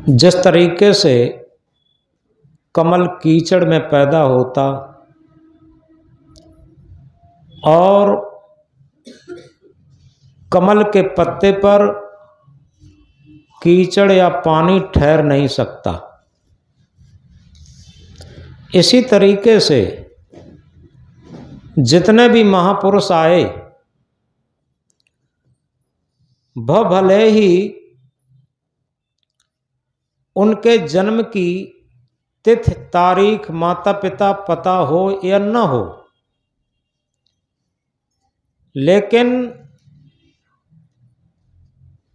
जिस तरीके से कमल कीचड़ में पैदा होता और कमल के पत्ते पर कीचड़ या पानी ठहर नहीं सकता, इसी तरीके से जितने भी महापुरुष आए वह भले ही उनके जन्म की तिथि तारीख माता पिता पता हो या न हो, लेकिन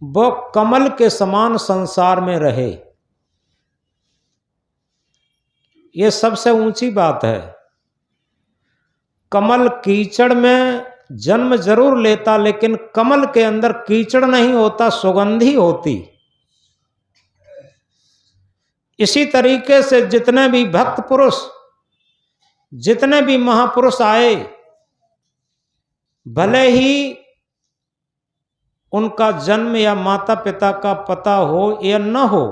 वो कमल के समान संसार में रहे। ये सबसे ऊंची बात है। कमल कीचड़ में जन्म जरूर लेता, लेकिन कमल के अंदर कीचड़ नहीं होता, सुगंधी होती। इसी तरीके से जितने भी भक्त पुरुष, जितने भी महापुरुष आए, भले ही उनका जन्म या माता पिता का पता हो या न हो,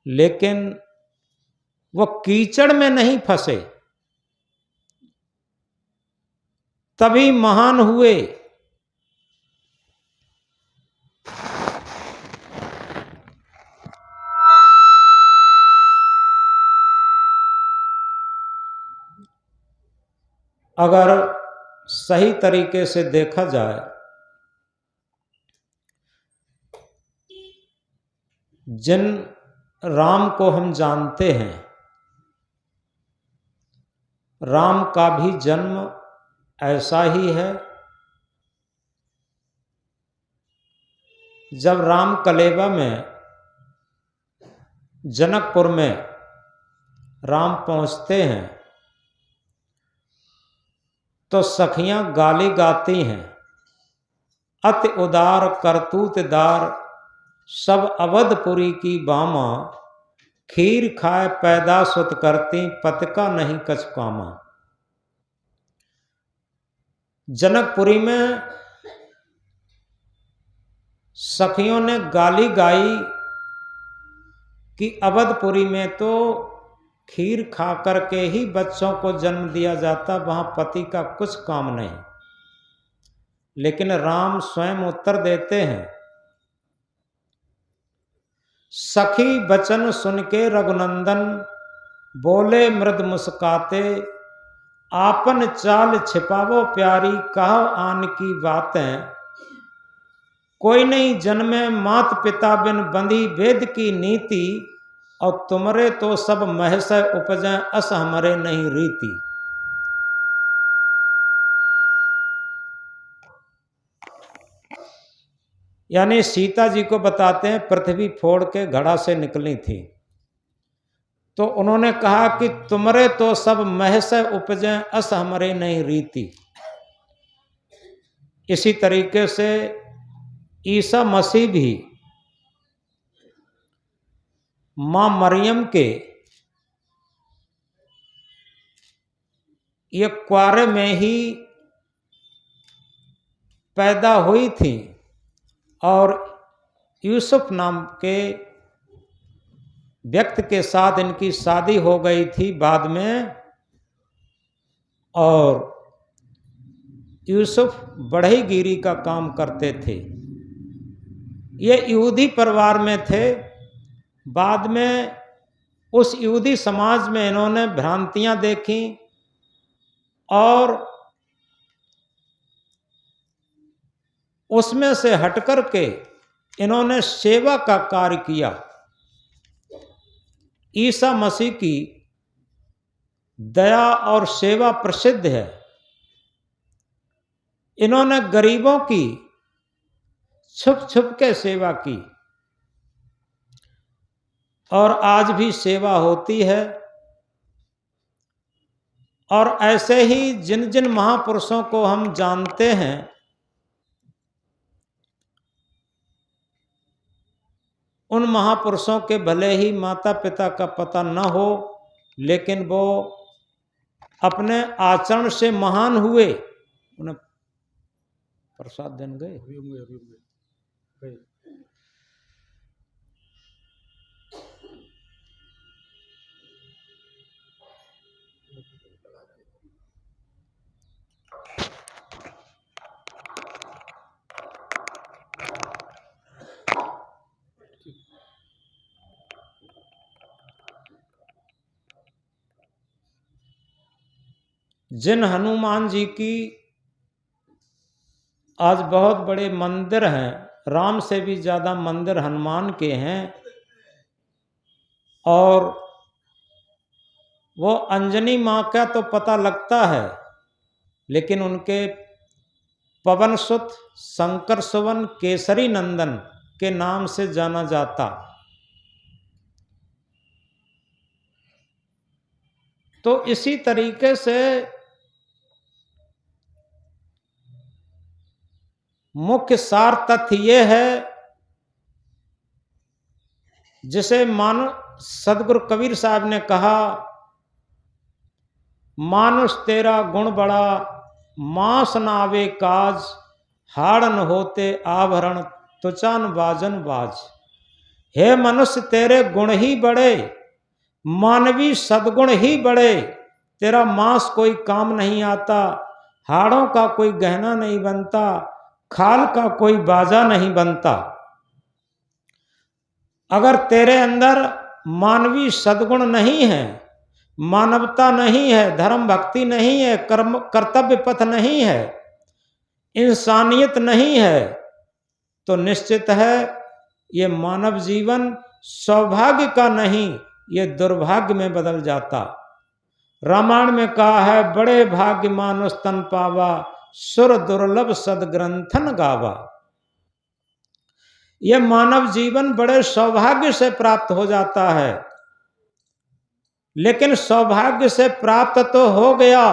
लेकिन वह कीचड़ में नहीं फंसे, तभी महान हुए। अगर सही तरीके से देखा जाए, जिन राम को हम जानते हैं, राम का भी जन्म ऐसा ही है। जब राम कलेवा में जनकपुर में राम पहुंचते हैं तो सखियां गाली गाती हैं, अति उदार करतूतदार सब अवधपुरी की बामा, खीर खाए पैदा सुत करती पति का नहीं कछ कामा। जनकपुरी में सखियों ने गाली गाई कि अवधपुरी में तो खीर खा करके ही बच्चों को जन्म दिया जाता, वहां पति का कुछ काम नहीं। लेकिन राम स्वयं उत्तर देते हैं, सखी बचन सुन के रघुनंदन बोले मृद मुस्काते, आपन चाल छिपावो प्यारी कहो आन की बातें, कोई नहीं जन्मे मात पिता बिन बंधी वेद की नीति, और तुमरे तो सब महस उपजें अस हमरे नहीं रीति। यानी सीता जी को बताते हैं पृथ्वी फोड़ के घड़ा से निकली थी, तो उन्होंने कहा कि तुमरे तो सब महस उपजें अस हमरे नहीं रीति। इसी तरीके से ईसा मसीह भी मां मरियम के ये कुआरे में ही पैदा हुई थी और यूसुफ नाम के व्यक्ति के साथ इनकी शादी हो गई थी बाद में, और यूसुफ बढ़ईगिरी का काम करते थे। ये यहूदी परिवार में थे। बाद में उस यहूदी समाज में इन्होंने भ्रांतियां देखी और उसमें से हटकर के इन्होंने सेवा का कार्य किया। ईसा मसीह की दया और सेवा प्रसिद्ध है। इन्होंने गरीबों की छुप छुप के सेवा की और आज भी सेवा होती है। और ऐसे ही जिन जिन महापुरुषों को हम जानते हैं, उन महापुरुषों के भले ही माता पिता का पता न हो, लेकिन वो अपने आचरण से महान हुए। उन्हें प्रसाद देने गए। जिन हनुमान जी की आज बहुत बड़े मंदिर हैं, राम से भी ज़्यादा मंदिर हनुमान के हैं, और वो अंजनी माँ का तो पता लगता है, लेकिन उनके पवन सुत शंकर सुवन केसरी नंदन के नाम से जाना जाता। तो इसी तरीके से मुख्य सार तथ्य ये है, जिसे सदगुरु कबीर साहब ने कहा, मानुष तेरा गुण बड़ा, मांस नावे काज, हाड़न होते आभरण, तुचान बाजन बाज। हे मनुष्य तेरे गुण ही बड़े, मानवी सद्गुण ही बड़े, तेरा मांस कोई काम नहीं आता, हाड़ों का कोई गहना नहीं बनता, खाल का कोई बाजा नहीं बनता। अगर तेरे अंदर मानवी सद्गुण नहीं है, मानवता नहीं है, धर्म भक्ति नहीं है, कर्तव्य पथ नहीं है, इंसानियत नहीं है, तो निश्चित है ये मानव जीवन सौभाग्य का नहीं, ये दुर्भाग्य में बदल जाता। रामायण में कहा है, बड़े भाग्य मानुष तन पावा, सुर दुर्लभ सदग्रंथन गावा। यह मानव जीवन बड़े सौभाग्य से प्राप्त हो जाता है, लेकिन सौभाग्य से प्राप्त तो हो गया,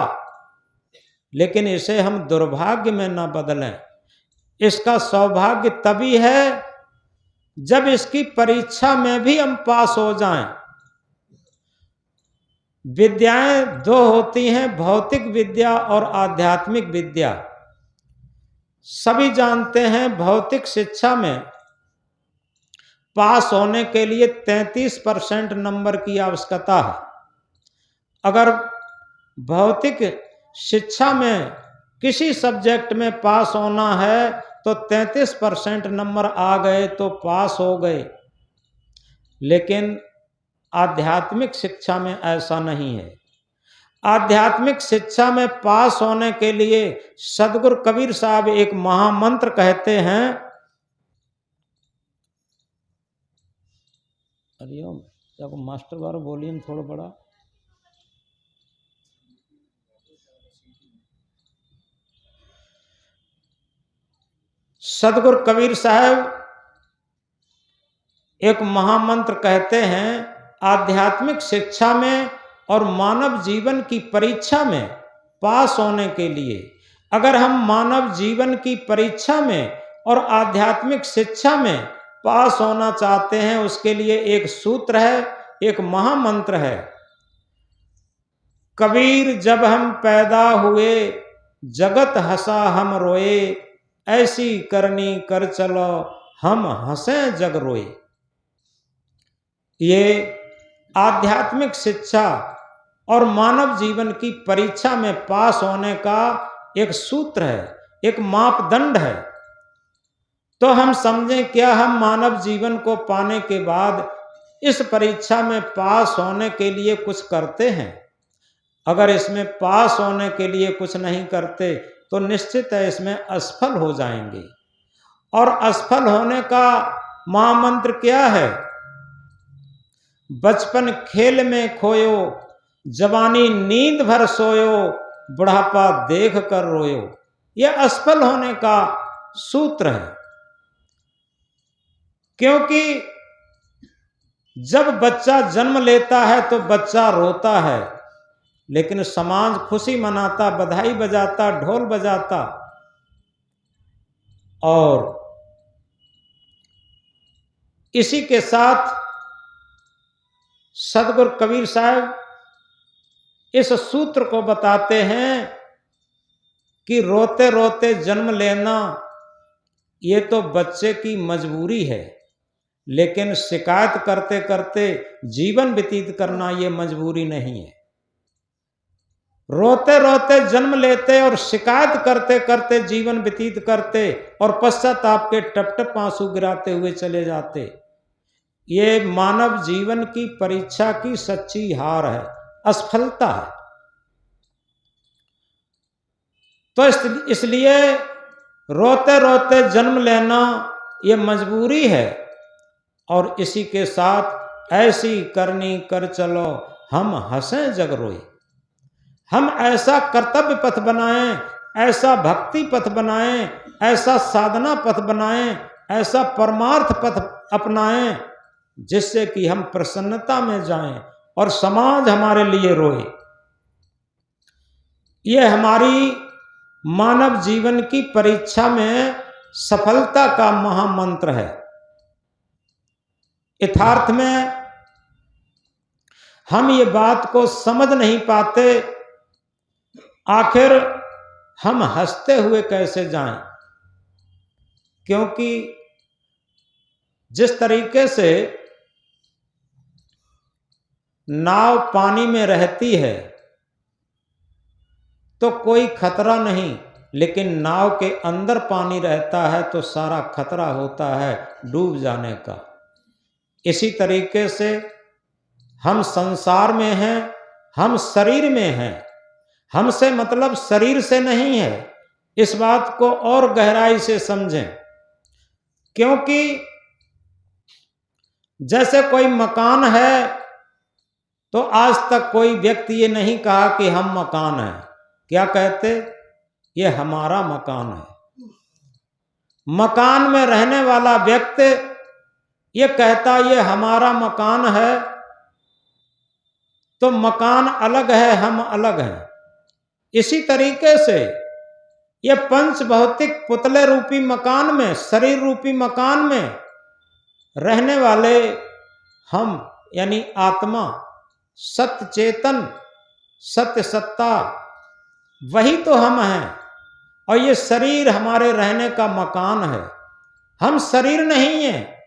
लेकिन इसे हम दुर्भाग्य में न बदलें। इसका सौभाग्य तभी है जब इसकी परीक्षा में भी हम पास हो जाएं। विद्याएं दो होती हैं, भौतिक विद्या और आध्यात्मिक विद्या। सभी जानते हैं भौतिक शिक्षा में पास होने के लिए 33% नंबर की आवश्यकता है। अगर भौतिक शिक्षा में किसी सब्जेक्ट में पास होना है तो 33% नंबर आ गए तो पास हो गए, लेकिन आध्यात्मिक शिक्षा में ऐसा नहीं है। आध्यात्मिक शिक्षा में पास होने के लिए सदगुरु कबीर साहब एक महामंत्र कहते हैं। हरिओम, जब मास्टर बारो वॉल्यूम थोड़ा बड़ा। सदगुरु कबीर साहब एक महामंत्र कहते हैं, आध्यात्मिक शिक्षा में और मानव जीवन की परीक्षा में पास होने के लिए, अगर हम मानव जीवन की परीक्षा में और आध्यात्मिक शिक्षा में पास होना चाहते हैं, उसके लिए एक सूत्र है, एक महामंत्र है। कबीर जब हम पैदा हुए, जगत हंसा हम रोए, ऐसी करनी कर चलो हम हंसे जग रोए। ये आध्यात्मिक शिक्षा और मानव जीवन की परीक्षा में पास होने का एक सूत्र है, एक मापदंड है। तो हम समझें, क्या हम मानव जीवन को पाने के बाद इस परीक्षा में पास होने के लिए कुछ करते हैं? अगर इसमें पास होने के लिए कुछ नहीं करते तो निश्चित है इसमें असफल हो जाएंगे। और असफल होने का महामंत्र क्या है? बचपन खेल में खोयो, जवानी नींद भर सोयो, बुढ़ापा देख कर रोयो। यह असफल होने का सूत्र है। क्योंकि जब बच्चा जन्म लेता है तो बच्चा रोता है, लेकिन समाज खुशी मनाता, बधाई बजाता, ढोल बजाता। और इसी के साथ सदगुरु कबीर साहब इस सूत्र को बताते हैं कि रोते रोते जन्म लेना ये तो बच्चे की मजबूरी है, लेकिन शिकायत करते करते जीवन व्यतीत करना ये मजबूरी नहीं है। रोते रोते जन्म लेते और शिकायत करते करते जीवन व्यतीत करते और पश्चाताप के टप टप आंसू गिराते हुए चले जाते, ये मानव जीवन की परीक्षा की सच्ची हार है, असफलता है। तो इसलिए रोते रोते जन्म लेना ये मजबूरी है। और इसी के साथ ऐसी करनी कर चलो हम हंसें जग रोए। हम ऐसा कर्तव्य पथ बनाएं, ऐसा भक्ति पथ बनाएं, ऐसा साधना पथ बनाएं, ऐसा परमार्थ पथ अपनाएं जिससे कि हम प्रसन्नता में जाएं और समाज हमारे लिए रोए। यह हमारी मानव जीवन की परीक्षा में सफलता का महामंत्र है। यथार्थ में हम ये बात को समझ नहीं पाते, आखिर हम हंसते हुए कैसे जाएं। क्योंकि जिस तरीके से नाव पानी में रहती है तो कोई खतरा नहीं, लेकिन नाव के अंदर पानी रहता है तो सारा खतरा होता है डूब जाने का। इसी तरीके से हम संसार में हैं, हम शरीर में हैं। हमसे मतलब शरीर से नहीं है, इस बात को और गहराई से समझें। क्योंकि जैसे कोई मकान है तो आज तक कोई व्यक्ति ये नहीं कहा कि हम मकान हैं। क्या कहते? ये हमारा मकान है। मकान में रहने वाला व्यक्ति ये कहता ये हमारा मकान है, तो मकान अलग है, हम अलग हैं। इसी तरीके से ये पंच भौतिक पुतले रूपी मकान में, शरीर रूपी मकान में रहने वाले हम यानी आत्मा, सत्य चेतन, सत्य सत्ता, वही तो हम हैं। और ये शरीर हमारे रहने का मकान है, हम शरीर नहीं हैं।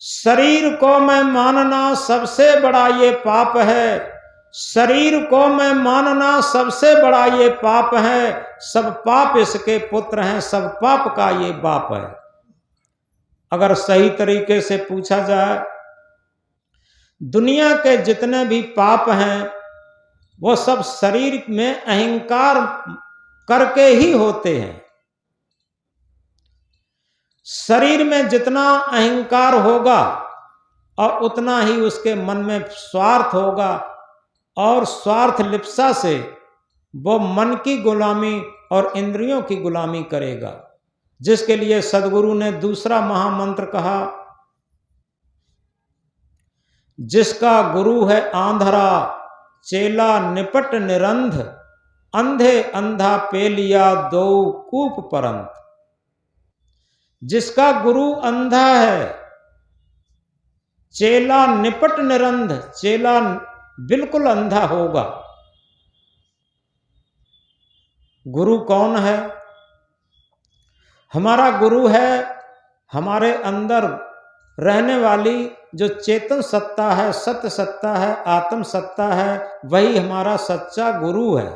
शरीर को मैं मानना सबसे बड़ा ये पाप है। शरीर को मैं मानना सबसे बड़ा ये पाप है। सब पाप इसके पुत्र हैं, सब पाप का ये बाप है। अगर सही तरीके से पूछा जाए, दुनिया के जितने भी पाप हैं वो सब शरीर में अहंकार करके ही होते हैं। शरीर में जितना अहंकार होगा और उतना ही उसके मन में स्वार्थ होगा, और स्वार्थ लिप्सा से वो मन की गुलामी और इंद्रियों की गुलामी करेगा। जिसके लिए सदगुरु ने दूसरा महामंत्र कहा, जिसका गुरु है आंधरा चेला निपट निरंध, अंधे अंधा पेलिया दो कूप परंत। जिसका गुरु अंधा है, चेला निपट निरंध, चेला बिल्कुल अंधा होगा। गुरु कौन है? हमारा गुरु है हमारे अंदर रहने वाली जो चेतन सत्ता है, सत्य सत्ता है, आत्म सत्ता है, वही हमारा सच्चा गुरु है।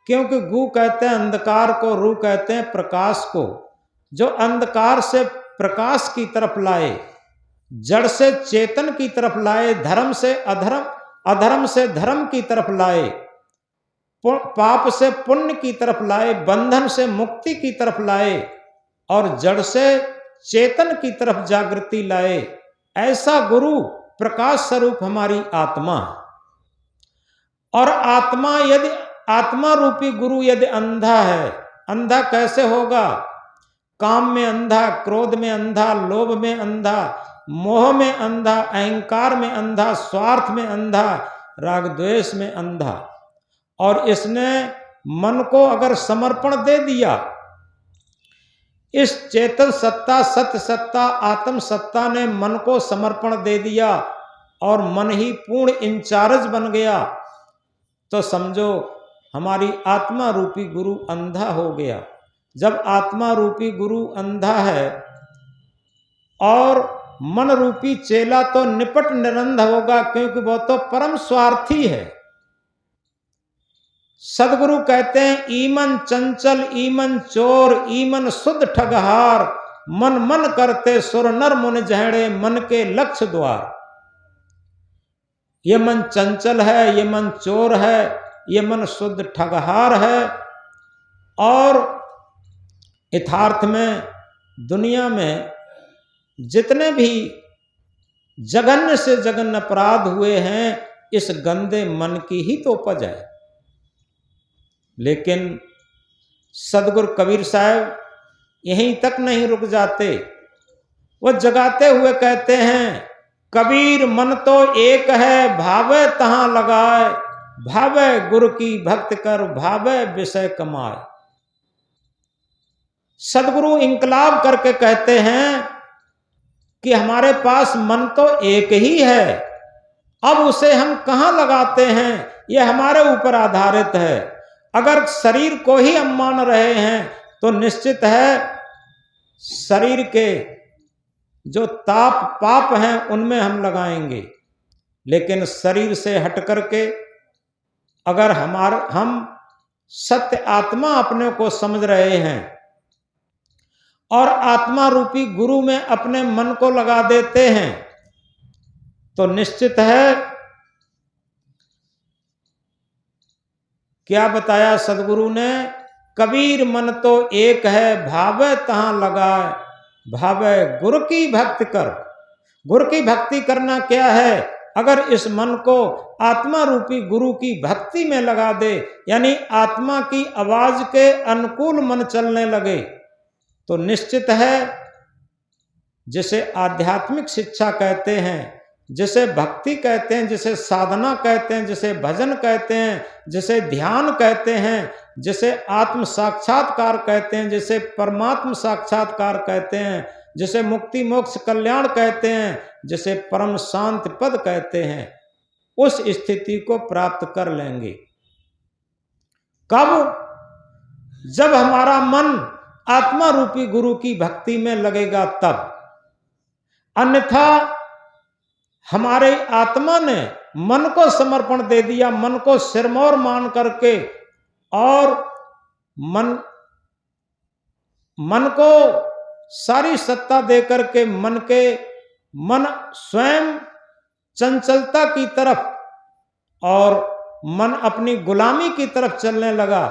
क्योंकि गु कहते हैं अंधकार को, रू कहते हैं प्रकाश को। जो अंधकार से प्रकाश की तरफ लाए, जड़ से चेतन की तरफ लाए, धर्म से अधर्म, अधर्म से धर्म की तरफ लाए, पाप से पुण्य की तरफ लाए, बंधन से मुक्ति की तरफ लाए और जड़ से चेतन की तरफ जागृति लाए, ऐसा गुरु प्रकाश स्वरूप हमारी आत्मा है। और आत्मा रूपी गुरु यदि अंधा है, अंधा कैसे होगा? काम में अंधा, क्रोध में अंधा, लोभ में अंधा, मोह में अंधा, अहंकार में अंधा, स्वार्थ में अंधा, राग द्वेष में अंधा। और इसने मन को अगर समर्पण दे दिया, इस चेतन सत्ता, सत्य सत्ता, आत्म सत्ता ने मन को समर्पण दे दिया और मन ही पूर्ण इंचार्ज बन गया, तो समझो हमारी आत्मा रूपी गुरु अंधा हो गया। जब आत्मा रूपी गुरु अंधा है और मन रूपी चेला तो निपट निरंध होगा, क्योंकि वो तो परम स्वार्थी है। सदगुरु कहते हैं, ईमन चंचल, ईमन चोर, ईमन शुद्ध ठगहार, मन मन करते सुर नर मुन जहड़े, मन के लक्ष्य द्वार। ये मन चंचल है, ये मन चोर है, ये मन शुद्ध ठगहार है, और यथार्थ में दुनिया में जितने भी जघन्य से जघन्य अपराध हुए हैं इस गंदे मन की ही तो उपज है। लेकिन सदगुरु कबीर साहब यहीं तक नहीं रुक जाते, वो जगाते हुए कहते हैं, कबीर मन तो एक है भावे तहां लगाए, भावे गुरु की भक्त कर भावे विषय कमाए। सदगुरु इंकलाब करके कहते हैं कि हमारे पास मन तो एक ही है, अब उसे हम कहां लगाते हैं यह हमारे ऊपर आधारित है। अगर शरीर को ही हम मान रहे हैं तो निश्चित है शरीर के जो ताप पाप हैं उनमें हम लगाएंगे। लेकिन शरीर से हट करके अगर हम सत्य आत्मा अपने को समझ रहे हैं और आत्मा रूपी गुरु में अपने मन को लगा देते हैं तो निश्चित है, क्या बताया सदगुरु ने, कबीर मन तो एक है भावे तहां लगाए, भावे गुरु की भक्ति कर। गुरु की भक्ति करना क्या है, अगर इस मन को आत्मा रूपी गुरु की भक्ति में लगा दे, यानी आत्मा की आवाज के अनुकूल मन चलने लगे, तो निश्चित है जिसे आध्यात्मिक शिक्षा कहते हैं, जिसे भक्ति कहते हैं, जिसे साधना कहते हैं, जिसे भजन कहते हैं, जिसे ध्यान कहते हैं, जिसे आत्म साक्षात्कार कहते हैं, जिसे परमात्म साक्षात्कार कहते हैं, जिसे मुक्ति मोक्ष कल्याण कहते हैं, जिसे परम शांति पद कहते हैं, उस स्थिति को प्राप्त कर लेंगे। कब? जब हमारा मन आत्मा रूपी गुरु की भक्ति में लगेगा तब। अन्यथा हमारे आत्मा ने मन को समर्पण दे दिया, मन को सिरमौर मान करके, और मन को सारी सत्ता दे करके मन स्वयं चंचलता की तरफ और मन अपनी गुलामी की तरफ चलने लगा,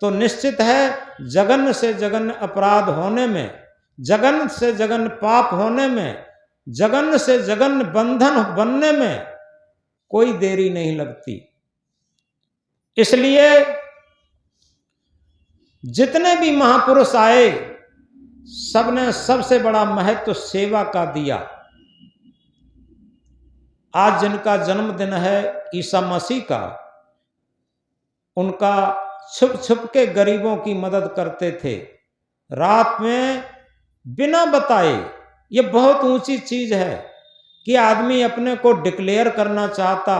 तो निश्चित है जघन्य से जघन्य अपराध होने में, जघन्य से जघन्य पाप होने में, जघन्य से जघन्य बंधन बनने में कोई देरी नहीं लगती। इसलिए जितने भी महापुरुष आए सबने सबसे बड़ा महत्व सेवा का दिया। आज जिनका जन्मदिन है ईसा मसीह का, उनका छुप छुप के गरीबों की मदद करते थे, रात में बिना बताए। ये बहुत ऊंची चीज है कि आदमी अपने को डिक्लेयर करना चाहता,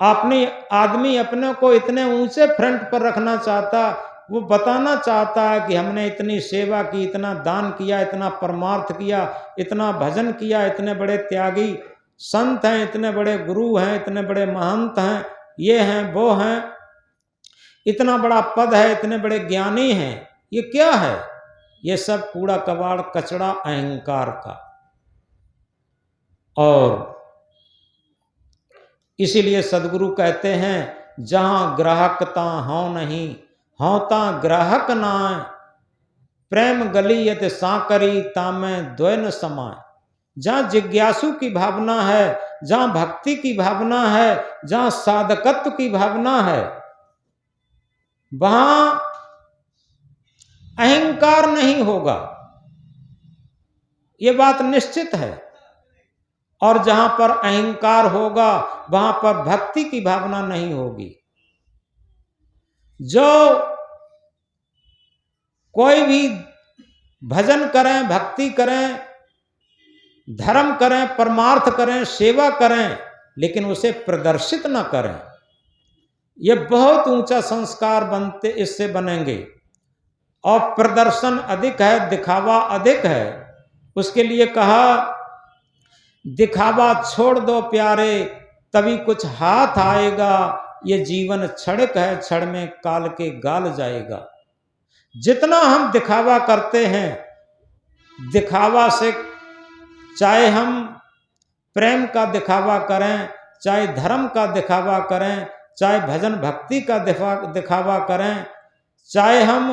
आदमी अपने को इतने ऊंचे फ्रंट पर रखना चाहता, वो बताना चाहता है कि हमने इतनी सेवा की, इतना दान किया, इतना परमार्थ किया, इतना भजन किया, इतने बड़े त्यागी संत हैं, इतने बड़े गुरु हैं, इतने बड़े महंत हैं, ये हैं वो हैं, इतना बड़ा पद है, इतने बड़े ज्ञानी हैं। ये क्या है? ये सब कूड़ा कबाड़ कचड़ा अहंकार का। और इसीलिए सदगुरु कहते हैं, जहां ग्राहकता हो नहीं होता ग्राहक नाय, प्रेम गलियत साकरी तामे द्वैन समाय। जहां जिज्ञासु की भावना है, जहां भक्ति की भावना है, जहां साधकत्व की भावना है, वहां अहंकार नहीं होगा, ये बात निश्चित है। और जहां पर अहंकार होगा वहां पर भक्ति की भावना नहीं होगी। जो कोई भी भजन करें, भक्ति करें, धर्म करें, परमार्थ करें, सेवा करें, लेकिन उसे प्रदर्शित न करें, ये बहुत ऊंचा संस्कार बनते इससे बनेंगे। और प्रदर्शन अधिक है, दिखावा अधिक है। उसके लिए कहा, दिखावा छोड़ दो प्यारे, तभी कुछ हाथ आएगा। ये जीवन क्षणिक है, क्षण में काल के गाल जाएगा। जितना हम दिखावा करते हैं, दिखावा से चाहे हम प्रेम का दिखावा करें, चाहे धर्म का दिखावा करें, चाहे भजन भक्ति का दिखावा करें, चाहे हम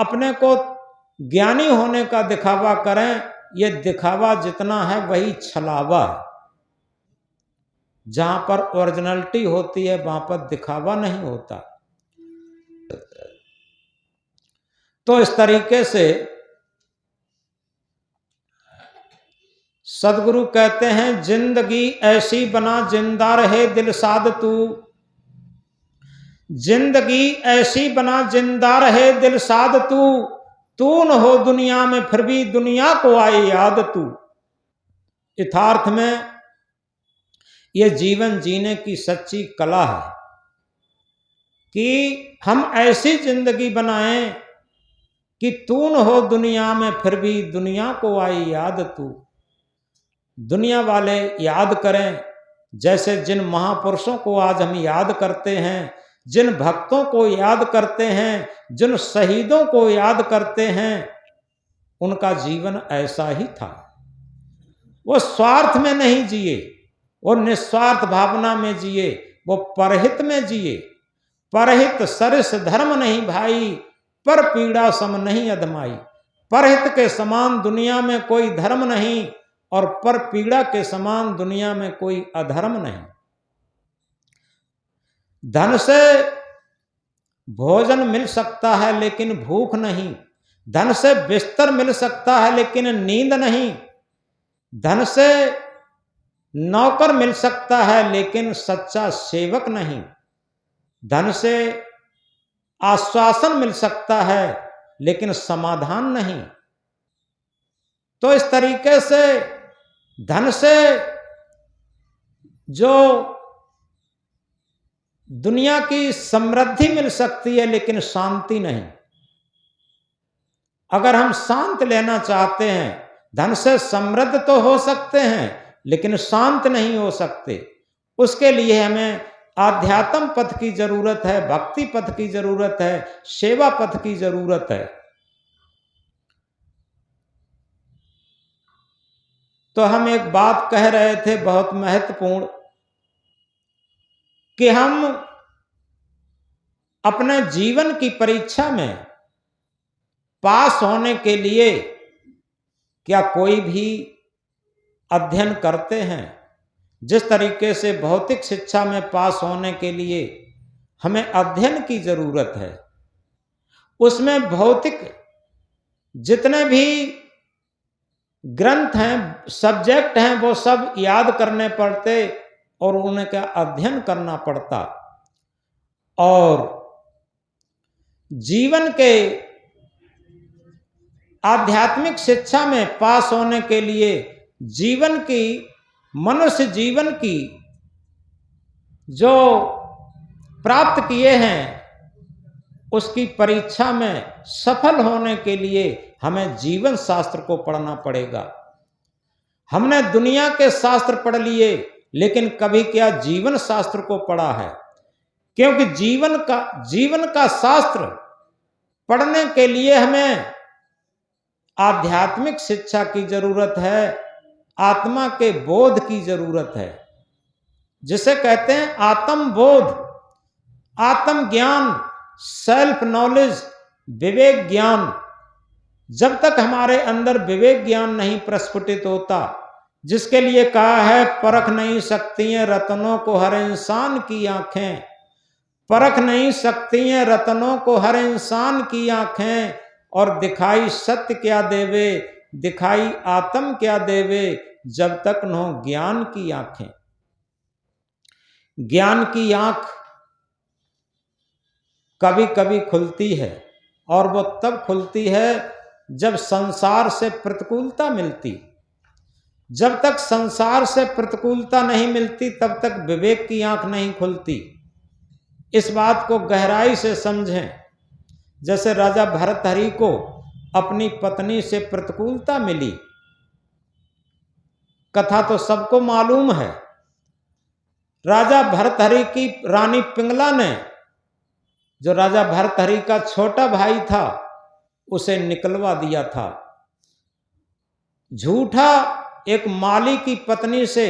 अपने को ज्ञानी होने का दिखावा करें, ये दिखावा जितना है वही छलावा है। जहां पर ओरिजिनलिटी होती है वहां पर दिखावा नहीं होता। तो इस तरीके से सदगुरु कहते हैं, जिंदगी ऐसी बना जिंदा रहे दिल साध तू, जिंदगी ऐसी बना जिंदा रहे दिल साध तू, तू न हो दुनिया में फिर भी दुनिया को आए याद तू। यथार्थ में यह जीवन जीने की सच्ची कला है कि हम ऐसी जिंदगी बनाएं कि तू न हो दुनिया में फिर भी दुनिया को आए याद तू। दुनिया वाले याद करें, जैसे जिन महापुरुषों को आज हम याद करते हैं, जिन भक्तों को याद करते हैं, जिन शहीदों को याद करते हैं, उनका जीवन ऐसा ही था। वो स्वार्थ में नहीं जिए, वो निस्वार्थ भावना में जिए, वो परहित में जिए। परहित सरिस धर्म नहीं भाई, पर पीड़ा सम नहीं अधमाई। परहित के समान दुनिया में कोई धर्म नहीं, और पर पीड़ा के समान दुनिया में कोई अधर्म नहीं। धन से भोजन मिल सकता है लेकिन भूख नहीं, धन से बिस्तर मिल सकता है लेकिन नींद नहीं, धन से नौकर मिल सकता है लेकिन सच्चा सेवक नहीं, धन से आश्वासन मिल सकता है लेकिन समाधान नहीं। तो इस तरीके से धन से जो दुनिया की समृद्धि मिल सकती है लेकिन शांति नहीं। अगर हम शांत लेना चाहते हैं, धन से समृद्ध तो हो सकते हैं लेकिन शांत नहीं हो सकते। उसके लिए हमें आध्यात्म पथ की जरूरत है, भक्ति पथ की जरूरत है, सेवा पथ की जरूरत है। तो हम एक बात कह रहे थे बहुत महत्वपूर्ण, कि हम अपने जीवन की परीक्षा में पास होने के लिए क्या कोई भी अध्ययन करते हैं? जिस तरीके से भौतिक शिक्षा में पास होने के लिए हमें अध्ययन की जरूरत है, उसमें भौतिक जितने भी ग्रंथ हैं, सब्जेक्ट हैं, वो सब याद करने पड़ते और उनका अध्ययन करना पड़ता। और जीवन के आध्यात्मिक शिक्षा में पास होने के लिए जीवन की, मनुष्य जीवन की जो प्राप्त किए हैं उसकी परीक्षा में सफल होने के लिए हमें जीवन शास्त्र को पढ़ना पड़ेगा। हमने दुनिया के शास्त्र पढ़ लिए लेकिन कभी क्या जीवन शास्त्र को पढ़ा है? क्योंकि जीवन का शास्त्र पढ़ने के लिए हमें आध्यात्मिक शिक्षा की जरूरत है, आत्मा के बोध की जरूरत है, जिसे कहते हैं आत्म बोध, आत्म ज्ञान, सेल्फ नॉलेज, विवेक ज्ञान। जब तक हमारे अंदर विवेक ज्ञान नहीं प्रस्फुटित होता, जिसके लिए कहा है परख नहीं सकती हैं रत्नों को हर इंसान की आंखें, परख नहीं सकती हैं रत्नों को हर इंसान की आंखें, और दिखाई सत्य क्या देवे, दिखाई आत्म क्या देवे, जब तक न हो ज्ञान की आंखें। ज्ञान की आंख कभी कभी खुलती है, और वो तब खुलती है जब संसार से प्रतिकूलता मिलती। जब तक संसार से प्रतिकूलता नहीं मिलती तब तक विवेक की आंख नहीं खुलती। इस बात को गहराई से समझें। जैसे राजा भर्तहरि को अपनी पत्नी से प्रतिकूलता मिली, कथा तो सबको मालूम है। राजा भर्तहरि की रानी पिंगला ने, जो राजा भर्तहरि का छोटा भाई था, उसे निकलवा दिया था। झूठा एक माली की पत्नी से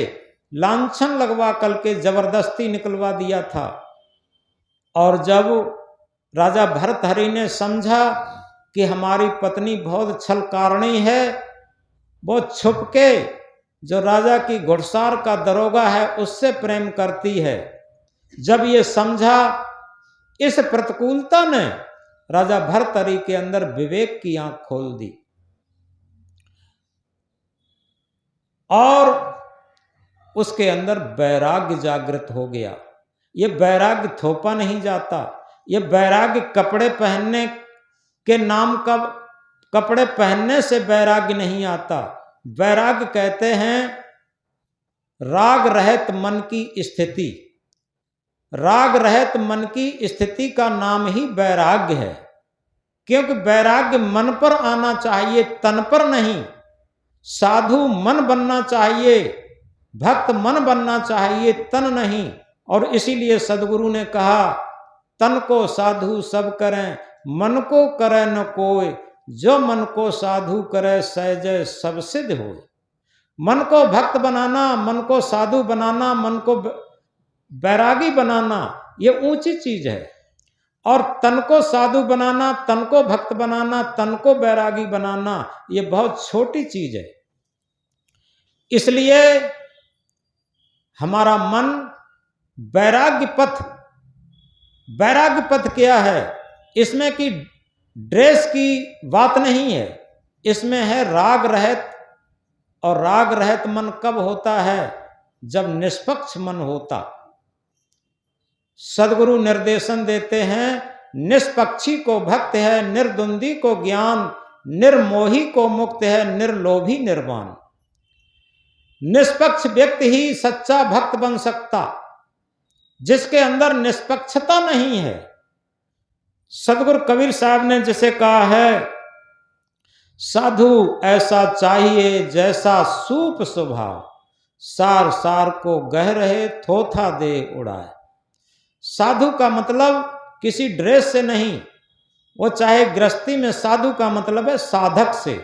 लांछन लगवा करके जबरदस्ती निकलवा दिया था। और जब राजा भर्तहरि ने समझा कि हमारी पत्नी बहुत छलकारणी है, वो छुप के जो राजा की घुड़सार का दरोगा है उससे प्रेम करती है। जब ये समझा, इस प्रतिकूलता ने राजा भर्तहरि के अंदर विवेक की आंख खोल दी और उसके अंदर वैराग्य जागृत हो गया। ये वैराग्य थोपा नहीं जाता, ये वैराग्य कपड़े पहनने के नाम का, कपड़े पहनने से वैराग्य नहीं आता। वैराग्य कहते हैं राग रहित मन की स्थिति। राग रहित मन की स्थिति का नाम ही वैराग्य है, क्योंकि वैराग्य मन पर आना चाहिए, तन पर नहीं। साधु मन बनना चाहिए, भक्त मन बनना चाहिए, तन नहीं। और इसीलिए सदगुरु ने कहा, तन को साधु सब करें, मन को करे न कोई, जो मन को साधु करे सहज सब सिद्ध हो। मन को भक्त बनाना, मन को साधु बनाना, मन को बैरागी बनाना, ये ऊंची चीज है। और तन को साधु बनाना, तन को भक्त बनाना, तन को बैरागी बनाना, ये बहुत छोटी चीज है। इसलिए हमारा मन वैराग्य पथ, वैराग्य पथ क्या है? इसमें कि ड्रेस की बात नहीं है, इसमें है राग रहित। और राग रहित मन कब होता है? जब निष्पक्ष मन होता। सदगुरु निर्देशन देते हैं, निष्पक्षी को भक्त है, निर्द्वंदी को ज्ञान, निर्मोही को मुक्त है, निर्लोभी निर्वाण। निष्पक्ष व्यक्ति ही सच्चा भक्त बन सकता, जिसके अंदर निष्पक्षता नहीं है। सदगुरु कबीर साहब ने जिसे कहा है, साधु ऐसा चाहिए जैसा सूप स्वभाव, सार सार को गह रहे थोथा दे उड़ाए। साधु का मतलब किसी ड्रेस से नहीं, वो चाहे गृहस्थी में, साधु का मतलब है साधक से।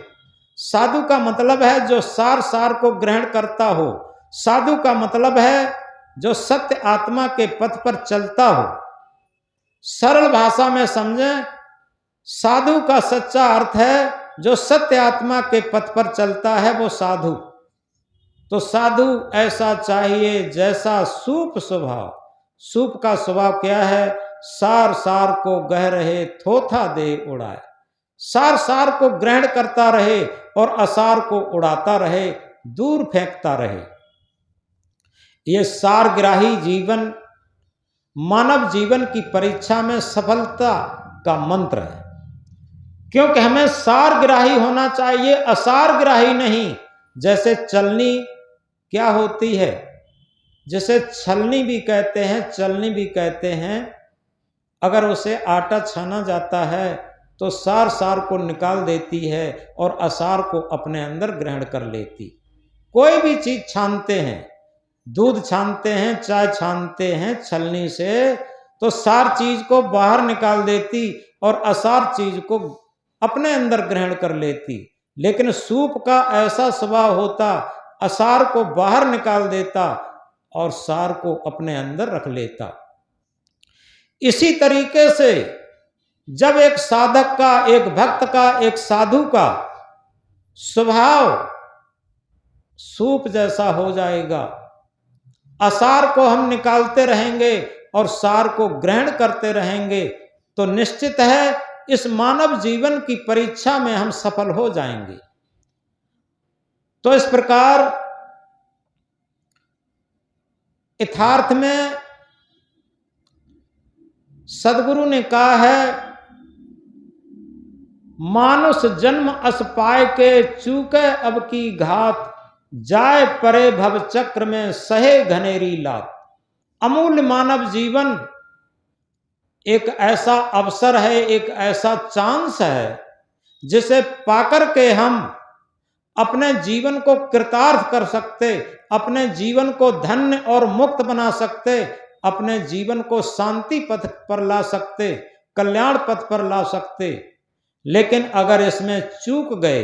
साधु का मतलब है जो सार सार को ग्रहण करता हो। साधु का मतलब है जो सत्य आत्मा के पथ पर चलता हो। सरल भाषा में समझें, साधु का सच्चा अर्थ है जो सत्य आत्मा के पथ पर चलता है, वो साधु। तो साधु ऐसा चाहिए जैसा सूप स्वभाव। सूप का स्वभाव क्या है? सार सार को गह रहे थोथा दे उड़ाए। सार सार को ग्रहण करता रहे और असार को उड़ाता रहे, दूर फेंकता रहे। ये सारग्राही जीवन मानव जीवन की परीक्षा में सफलता का मंत्र है, क्योंकि हमें सारग्राही होना चाहिए, असारग्राही नहीं। जैसे चलनी क्या होती है, जिसे छलनी भी कहते हैं, चलनी भी कहते हैं। अगर उसे आटा छाना जाता है तो सार सार को निकाल देती है और असार को अपने अंदर ग्रहण कर लेती। कोई भी चीज छानते हैं, दूध छानते हैं, चाय छानते हैं छलनी से, तो सार चीज को बाहर निकाल देती और असार चीज को अपने अंदर ग्रहण कर लेती। लेकिन सूप का ऐसा स्वभाव होता, असार को बाहर निकाल देता और सार को अपने अंदर रख लेता। इसी तरीके से जब एक साधक का, एक भक्त का, एक साधु का स्वभाव सूप जैसा हो जाएगा, असार को हम निकालते रहेंगे और सार को ग्रहण करते रहेंगे, तो निश्चित है इस मानव जीवन की परीक्षा में हम सफल हो जाएंगे। तो इस प्रकार यथार्थ में सदगुरु ने कहा है, मानुष जन्म अस पाए के चूके अब की घात, जाए परे भव चक्र में सहे घनेरी लात। अमूल्य मानव जीवन एक ऐसा अवसर है, एक ऐसा चांस है, जिसे पाकर के हम अपने जीवन को कृतार्थ कर सकते, अपने जीवन को धन्य और मुक्त बना सकते, अपने जीवन को शांति पथ पर ला सकते, कल्याण पथ पर ला सकते। लेकिन अगर इसमें चूक गए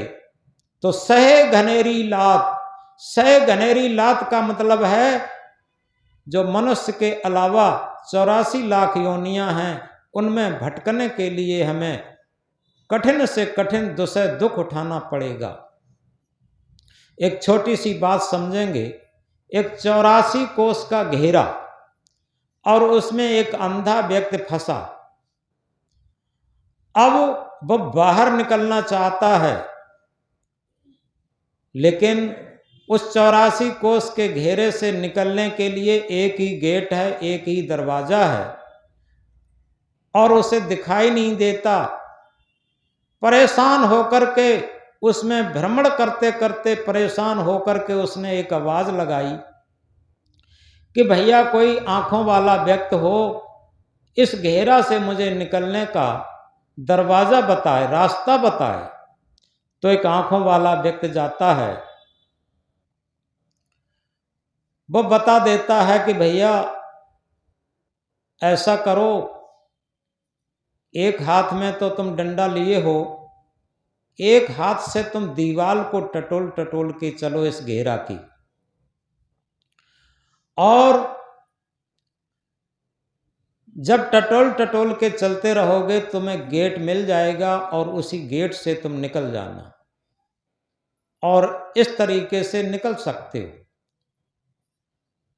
तो सहे घनेरी लात। सहे घनेरी लात का मतलब है जो मनुष्य के अलावा 84 लाख योनियां हैं, उनमें भटकने के लिए हमें कठिन से कठिन दुसह दुख उठाना पड़ेगा। एक छोटी सी बात समझेंगे। एक 84 कोस का घेरा और उसमें एक अंधा व्यक्ति फंसा। अब वो बाहर निकलना चाहता है, लेकिन उस 84 कोस के घेरे से निकलने के लिए एक ही गेट है, एक ही दरवाजा है और उसे दिखाई नहीं देता। परेशान होकर के उसमें भ्रमण करते करते परेशान होकर के उसने एक आवाज लगाई कि भैया कोई आंखों वाला व्यक्ति हो, इस घेरा से मुझे निकलने का दरवाजा बताए, रास्ता बताए। तो एक आंखों वाला व्यक्ति जाता है, वो बता देता है कि भैया ऐसा करो, एक हाथ में तो तुम डंडा लिए हो, एक हाथ से तुम दीवाल को टटोल टटोल के चलो इस घेरा की, और जब टटोल टटोल के चलते रहोगे तुम्हें गेट मिल जाएगा और उसी गेट से तुम निकल जाना और इस तरीके से निकल सकते हो।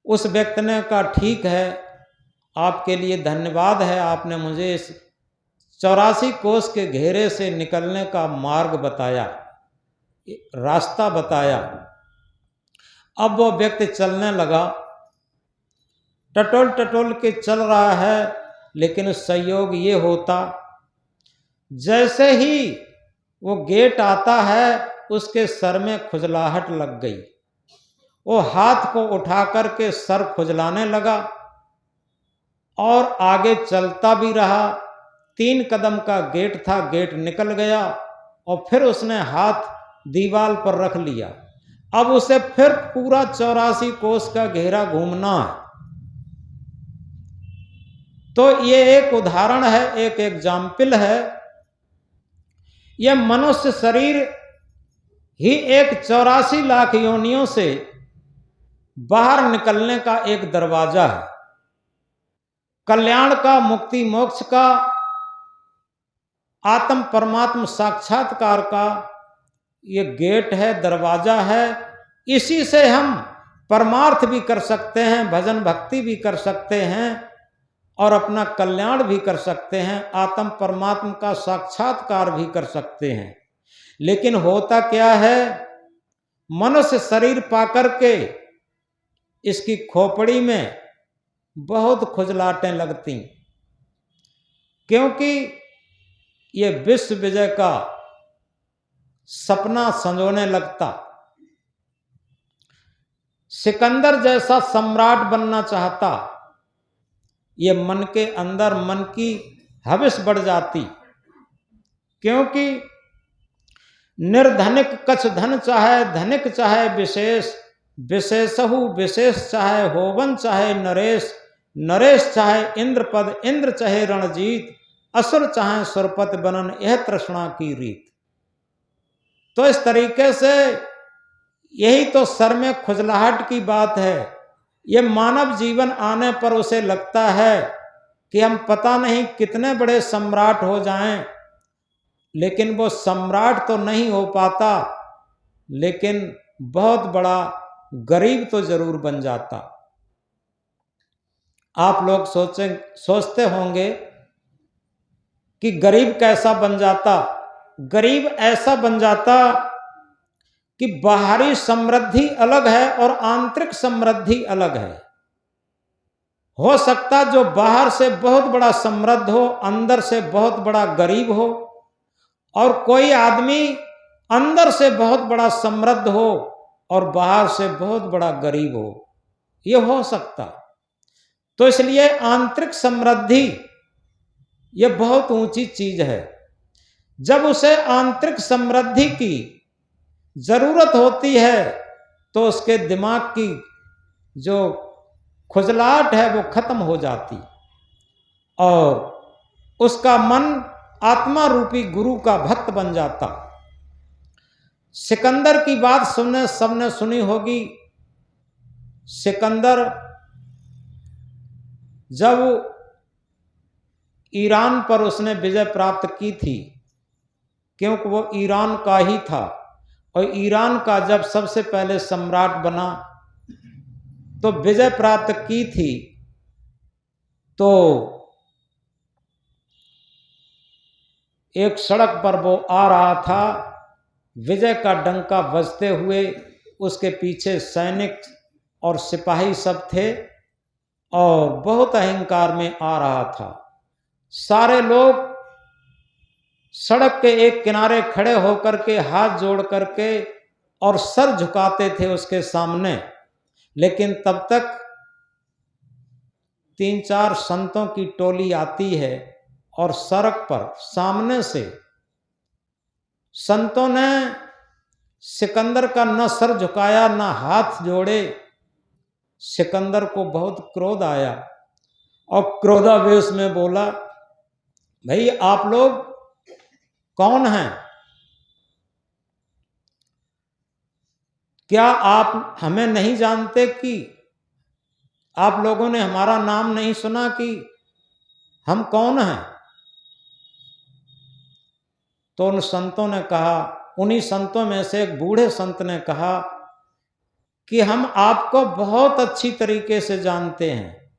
उस व्यक्ति ने कहा ठीक है, आपके लिए धन्यवाद है, आपने मुझे इस 84 कोस के घेरे से निकलने का मार्ग बताया, रास्ता बताया। अब वो व्यक्ति चलने लगा, टटोल टटोल के चल रहा है, लेकिन संयोग ये होता जैसे ही वो गेट आता है उसके सर में खुजलाहट लग गई। वो हाथ को उठा करके सर खुजलाने लगा और आगे चलता भी रहा। 3 कदम का गेट था, गेट निकल गया और फिर उसने हाथ दीवार पर रख लिया। अब उसे फिर पूरा 84 कोस का घेरा घूमना है। तो ये एक उदाहरण है, एक एग्जाम्पल है। यह मनुष्य शरीर ही एक 84 लाख योनियों से बाहर निकलने का एक दरवाजा है। कल्याण का, मुक्ति मोक्ष का, आत्म परमात्म साक्षात्कार का ये गेट है, दरवाजा है। इसी से हम परमार्थ भी कर सकते हैं, भजन भक्ति भी कर सकते हैं और अपना कल्याण भी कर सकते हैं, आत्म परमात्मा का साक्षात्कार भी कर सकते हैं। लेकिन होता क्या है, मनुष्य शरीर पाकर के इसकी खोपड़ी में बहुत खुजलाहटें लगती, क्योंकि ये विश्व विजय का सपना संजोने लगता। सिकंदर जैसा सम्राट बनना चाहता, ये मन के अंदर मन की हविस बढ़ जाती, क्योंकि निर्धनिक कछ धन चाहे, धनिक चाहे विशेष, विशेषहु विशेष चाहे होवन चाहे नरेश, नरेश चाहे इंद्र पद, इंद्र चाहे रणजीत, असुर चाहे सुरपत बनन, यह तृष्णा की रीत। तो इस तरीके से यही तो सर में खुजलाहट की बात है। ये मानव जीवन आने पर उसे लगता है कि हम पता नहीं कितने बड़े सम्राट हो जाएं, लेकिन वो सम्राट तो नहीं हो पाता, लेकिन बहुत बड़ा गरीब तो जरूर बन जाता। आप लोग सोचते होंगे कि गरीब कैसा बन जाता। गरीब ऐसा बन जाता कि बाहरी समृद्धि अलग है और आंतरिक समृद्धि अलग है। हो सकता जो बाहर से बहुत बड़ा समृद्ध हो, अंदर से बहुत बड़ा गरीब हो, और कोई आदमी अंदर से बहुत बड़ा समृद्ध हो और बाहर से बहुत बड़ा गरीब हो, यह हो सकता। तो इसलिए आंतरिक समृद्धि यह बहुत ऊंची चीज है। जब उसे आंतरिक समृद्धि की जरूरत होती है तो उसके दिमाग की जो खुजलाहट है वो खत्म हो जाती और उसका मन आत्मा रूपी गुरु का भक्त बन जाता। सिकंदर की बात सबने सुनी होगी। सिकंदर जब ईरान पर उसने विजय प्राप्त की थी क्योंकि वो ईरान का ही था, और ईरान का जब सबसे पहले सम्राट बना तो विजय प्राप्त की थी, तो एक सड़क पर वो आ रहा था, विजय का डंका बजते हुए, उसके पीछे सैनिक और सिपाही सब थे और बहुत अहंकार में आ रहा था। सारे लोग सड़क के एक किनारे खड़े होकर के हाथ जोड़ करके और सर झुकाते थे उसके सामने, लेकिन तब तक 3-4 संतों की टोली आती है और सड़क पर सामने से संतों ने सिकंदर का न सर झुकाया न हाथ जोड़े। सिकंदर को बहुत क्रोध आया और क्रोधावेश में बोला, भाई आप लोग कौन हैं? क्या आप हमें नहीं जानते? कि आप लोगों ने हमारा नाम नहीं सुना कि हम कौन हैं? तो उन संतों ने कहा, उन्हीं संतों में से एक बूढ़े संत ने कहा कि हम आपको बहुत अच्छी तरीके से जानते हैं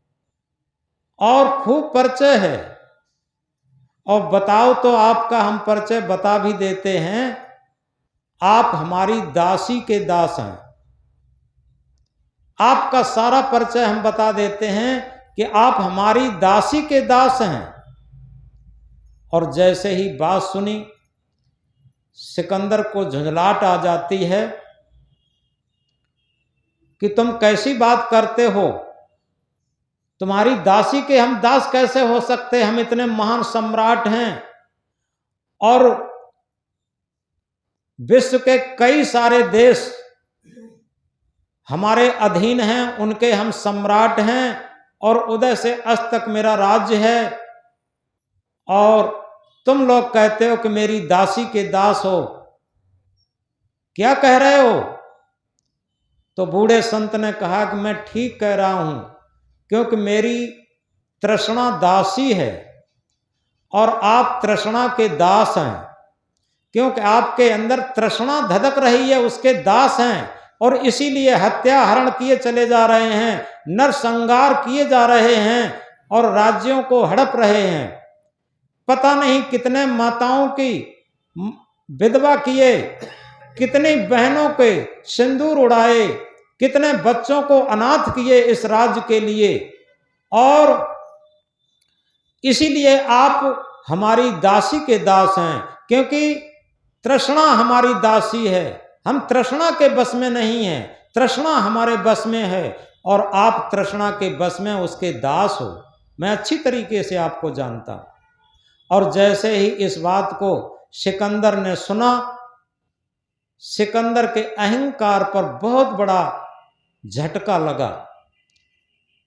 और खूब परिचय है, और बताओ तो आपका हम परिचय बता भी देते हैं। आप हमारी दासी के दास हैं। आपका सारा परिचय हम बता देते हैं कि आप हमारी दासी के दास हैं। और जैसे ही बात सुनी, सिकंदर को झुंझलाहट आ जाती है कि तुम कैसी बात करते हो? तुम्हारी दासी के हम दास कैसे हो सकते? हम इतने महान सम्राट हैं और विश्व के कई सारे देश हमारे अधीन हैं, उनके हम सम्राट हैं, और उदय से अस्त तक मेरा राज्य है, और तुम लोग कहते हो कि मेरी दासी के दास हो। क्या कह रहे हो? तो बूढ़े संत ने कहा कि मैं ठीक कह रहा हूं, क्योंकि मेरी तृष्णा दासी है और आप तृष्णा के दास हैं। क्योंकि आपके अंदर तृष्णा धधक रही है, उसके दास हैं, और इसीलिए हत्या हरण किए चले जा रहे हैं, नरसंहार किए जा रहे हैं और राज्यों को हड़प रहे हैं। पता नहीं कितने माताओं की विधवा किए, कितनी बहनों के सिंदूर उड़ाए, कितने बच्चों को अनाथ किए इस राज्य के लिए, और इसीलिए आप हमारी दासी के दास हैं। क्योंकि तृष्णा हमारी दासी है, हम तृष्णा के बस में नहीं हैं, तृष्णा हमारे बस में है, और आप तृष्णा के बस में उसके दास हो। मैं अच्छी तरीके से आपको जानता हूं। और जैसे ही इस बात को सिकंदर ने सुना, सिकंदर के अहंकार पर बहुत बड़ा झटका लगा।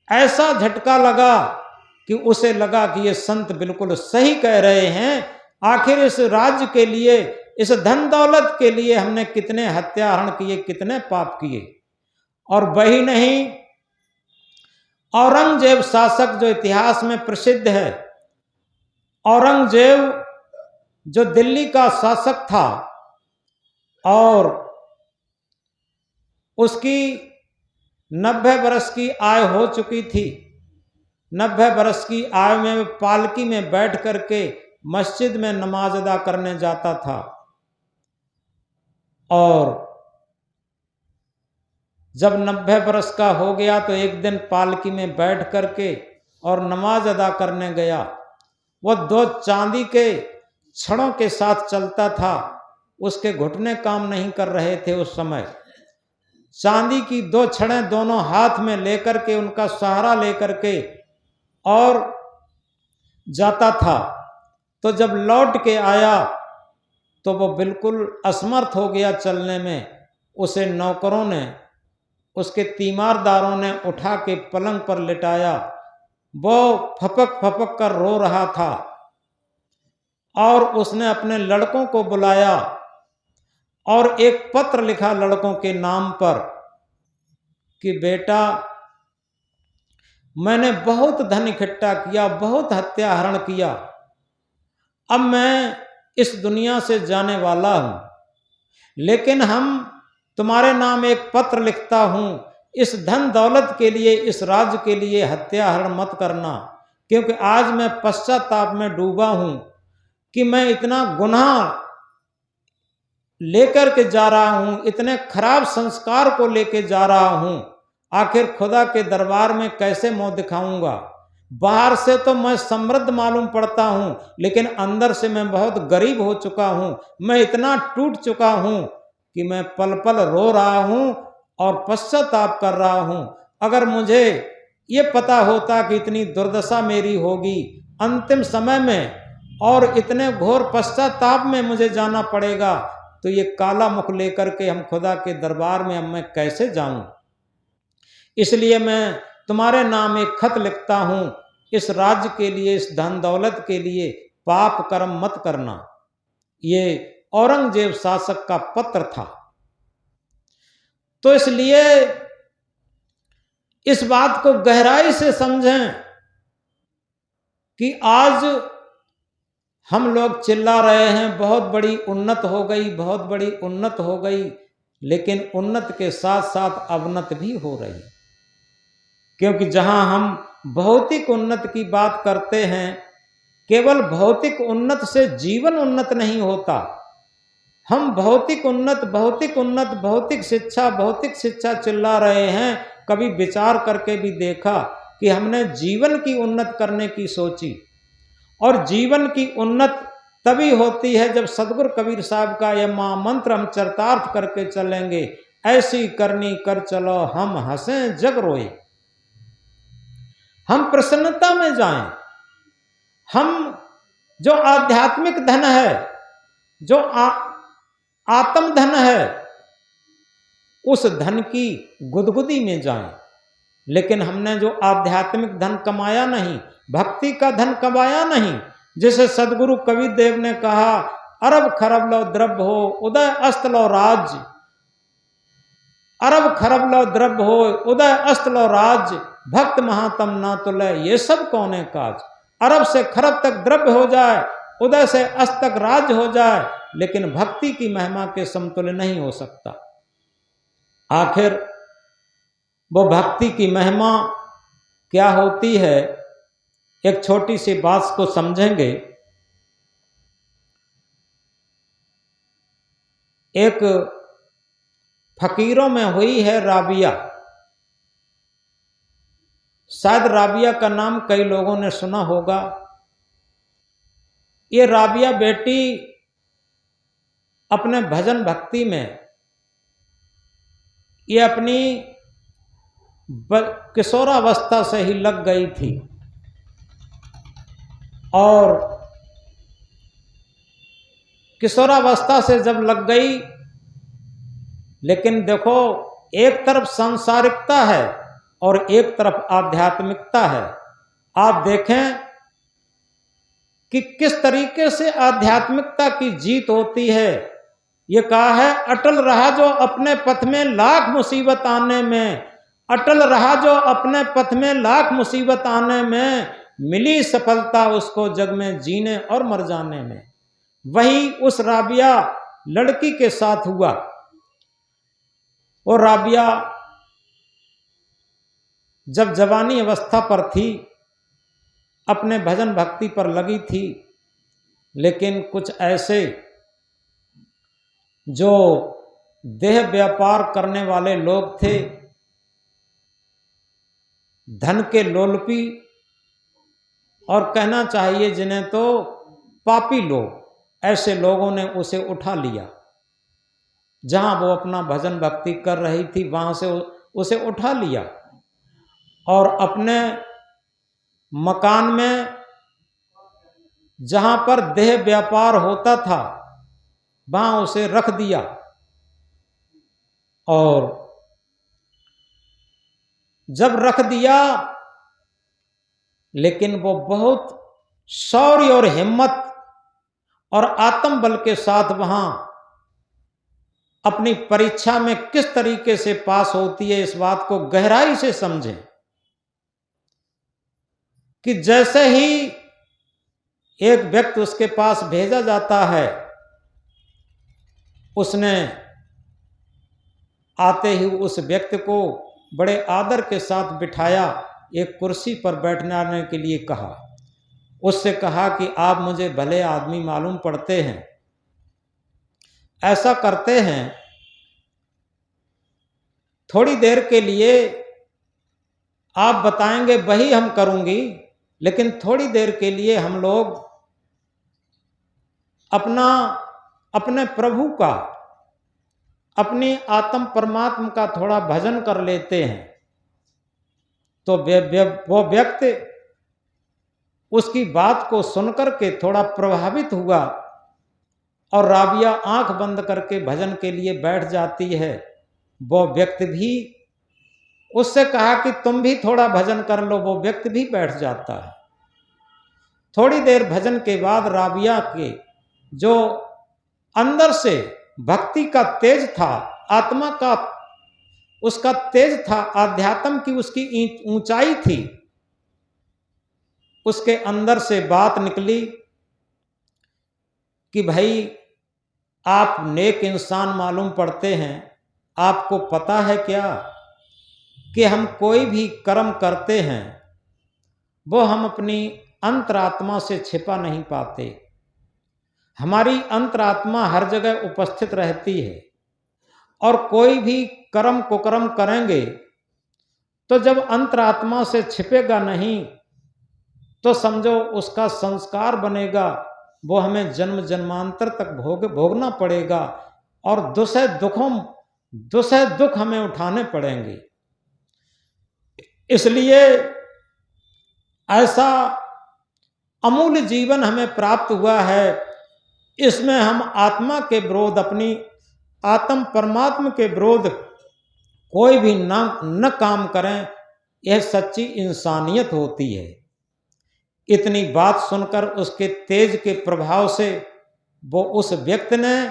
ऐसा झटका लगा कि उसे लगा कि ये संत बिल्कुल सही कह रहे हैं। आखिर इस राज्य के लिए, इस धन दौलत के लिए हमने कितने हत्याहरण किए, कितने पाप किए। और वही नहीं, औरंगजेब शासक जो इतिहास में प्रसिद्ध है, औरंगजेब जो दिल्ली का शासक था, और उसकी 90 वर्ष की आयु हो चुकी थी। 90 वर्ष की आयु में पालकी में बैठ करके मस्जिद में नमाज अदा करने जाता था, और जब 90 वर्ष का हो गया तो एक दिन पालकी में बैठ करके और नमाज अदा करने गया। वो 2 चांदी के छड़ों के साथ चलता था, उसके घुटने काम नहीं कर रहे थे उस समय। चांदी की 2 छड़ें दोनों हाथ में लेकर के, उनका सहारा लेकर के और जाता था। तो जब लौट के आया तो वो बिल्कुल असमर्थ हो गया चलने में। उसे नौकरों ने, उसके तीमारदारों ने उठा के पलंग पर लिटाया। वो फपक फपक कर रो रहा था, और उसने अपने लड़कों को बुलाया और एक पत्र लिखा लड़कों के नाम पर कि बेटा, मैंने बहुत धन इकट्ठा किया, बहुत हत्याहरण किया, अब मैं इस दुनिया से जाने वाला हूं, लेकिन हम तुम्हारे नाम एक पत्र लिखता हूं, इस धन दौलत के लिए, इस राज्य के लिए हत्या हरण मत करना, क्योंकि आज मैं पश्चाताप में डूबा हूं कि मैं इतना गुनाह लेकर के जा रहा हूं, इतने खराब संस्कार को लेकर जा रहा हूं, आखिर खुदा के दरबार में कैसे मुंह दिखाऊंगा। बाहर से तो मैं समृद्ध मालूम पड़ता हूं, लेकिन अंदर से मैं बहुत गरीब हो चुका हूं। मैं इतना टूट चुका हूं कि मैं पल पल रो रहा हूं और पश्चाताप कर रहा हूं। अगर मुझे ये पता होता कि इतनी दुर्दशा मेरी होगी अंतिम समय में और इतने घोर पश्चाताप में मुझे जाना पड़ेगा, तो ये काला मुख लेकर के हम खुदा के दरबार में अब मैं कैसे जाऊं। इसलिए मैं तुम्हारे नाम एक खत लिखता हूं, इस राज्य के लिए, इस धन दौलत के लिए पाप कर्म मत करना। ये औरंगजेब शासक का पत्र था। तो इसलिए इस बात को गहराई से समझें कि आज हम लोग चिल्ला रहे हैं बहुत बड़ी उन्नत हो गई, बहुत बड़ी उन्नत हो गई, लेकिन उन्नत के साथ साथ अवनत भी हो रही। क्योंकि जहां हम भौतिक उन्नत की बात करते हैं, केवल भौतिक उन्नत से जीवन उन्नत नहीं होता। हम भौतिक उन्नत, भौतिक उन्नत, भौतिक शिक्षा चिल्ला रहे हैं। कभी विचार करके भी देखा कि हमने जीवन की उन्नत करने की सोची, और जीवन की उन्नत तभी होती है जब सदगुरु कबीर साहब का यह महामंत्र हम चरितार्थ करके चलेंगे, ऐसी करनी कर चलो हम हंसें जग रोए। हम प्रसन्नता में जाएं। हम जो आध्यात्मिक धन है, जो आत्म धन है, उस धन की गुदगुदी में जाएं। लेकिन हमने जो आध्यात्मिक धन कमाया नहीं, भक्ति का धन कमाया नहीं, जिसे सदगुरु कबीर देव ने कहा, अरब खरब लो द्रव्य हो उदय अस्त लो राज्य, अरब खरब लो द्रव्य हो उदय अस्त लो राज्य, भक्त महात्म ना तुले ये सब कौने काज। अरब से खरब तक द्रव्य हो जाए, उदय से अस्त तक राज्य हो जाए, लेकिन भक्ति की महिमा के समतुल्य नहीं हो सकता। आखिर वो भक्ति की महिमा क्या होती है, एक छोटी सी बात को समझेंगे। एक फकीरों में हुई है राबिया। शायद राबिया का नाम कई लोगों ने सुना होगा। ये राबिया बेटी अपने भजन भक्ति में, ये अपनी किशोरावस्था से ही लग गई थी, और किशोरावस्था से जब लग गई, लेकिन देखो एक तरफ सांसारिकता है और एक तरफ आध्यात्मिकता है। आप देखें कि किस तरीके से आध्यात्मिकता की जीत होती है। ये कहा है, अटल रहा जो अपने पथ में लाख मुसीबत आने में, अटल रहा जो अपने पथ में लाख मुसीबत आने में, मिली सफलता उसको जग में जीने और मर जाने में। वही उस राबिया लड़की के साथ हुआ। और राबिया जब जवानी अवस्था पर थी, अपने भजन भक्ति पर लगी थी, लेकिन कुछ ऐसे जो देह व्यापार करने वाले लोग थे, धन के लोलपी, और कहना चाहिए जिन्हें तो पापी लोग, ऐसे लोगों ने उसे उठा लिया। जहां वो अपना भजन भक्ति कर रही थी वहां से उसे उठा लिया, और अपने मकान में जहां पर देह व्यापार होता था वहां उसे रख दिया। और जब रख दिया, लेकिन वो बहुत शौर्य और हिम्मत और आत्मबल के साथ वहां अपनी परीक्षा में किस तरीके से पास होती है, इस बात को गहराई से समझें। कि जैसे ही एक व्यक्ति उसके पास भेजा जाता है। उसने आते ही उस व्यक्ति को बड़े आदर के साथ बिठाया, एक कुर्सी पर बैठने के लिए कहा। उससे कहा कि आप मुझे भले आदमी मालूम पड़ते हैं, ऐसा करते हैं थोड़ी देर के लिए आप बताएंगे वही हम करूंगी, लेकिन थोड़ी देर के लिए हम लोग अपने प्रभु का, अपनी आत्म परमात्मा का थोड़ा भजन कर लेते हैं। तो वो व्यक्ति उसकी बात को सुनकर के थोड़ा प्रभावित हुआ और राबिया आंख बंद करके भजन के लिए बैठ जाती है। वो व्यक्ति भी उससे कहा कि तुम भी थोड़ा भजन कर लो। वो व्यक्ति भी बैठ जाता है। थोड़ी देर भजन के बाद राबिया के जो अंदर से भक्ति का तेज था, आत्मा का उसका तेज था, आध्यात्म की उसकी ऊंचाई थी, उसके अंदर से बात निकली कि भाई आप नेक इंसान मालूम पड़ते हैं। आपको पता है क्या कि हम कोई भी कर्म करते हैं वो हम अपनी अंतरात्मा से छिपा नहीं पाते। हमारी अंतरात्मा हर जगह उपस्थित रहती है और कोई भी कर्म कुकर्म करेंगे तो जब अंतरात्मा से छिपेगा नहीं तो समझो उसका संस्कार बनेगा, वो हमें जन्म जन्मांतर तक भोगना पड़ेगा और दुसह दुख हमें उठाने पड़ेंगे। इसलिए ऐसा अमूल्य जीवन हमें प्राप्त हुआ है, इसमें हम आत्मा के विरोध, अपनी आत्म परमात्मा के विरोध कोई भी न काम करें, यह सच्ची इंसानियत होती है। इतनी बात सुनकर उसके तेज के प्रभाव से वो उस व्यक्ति ने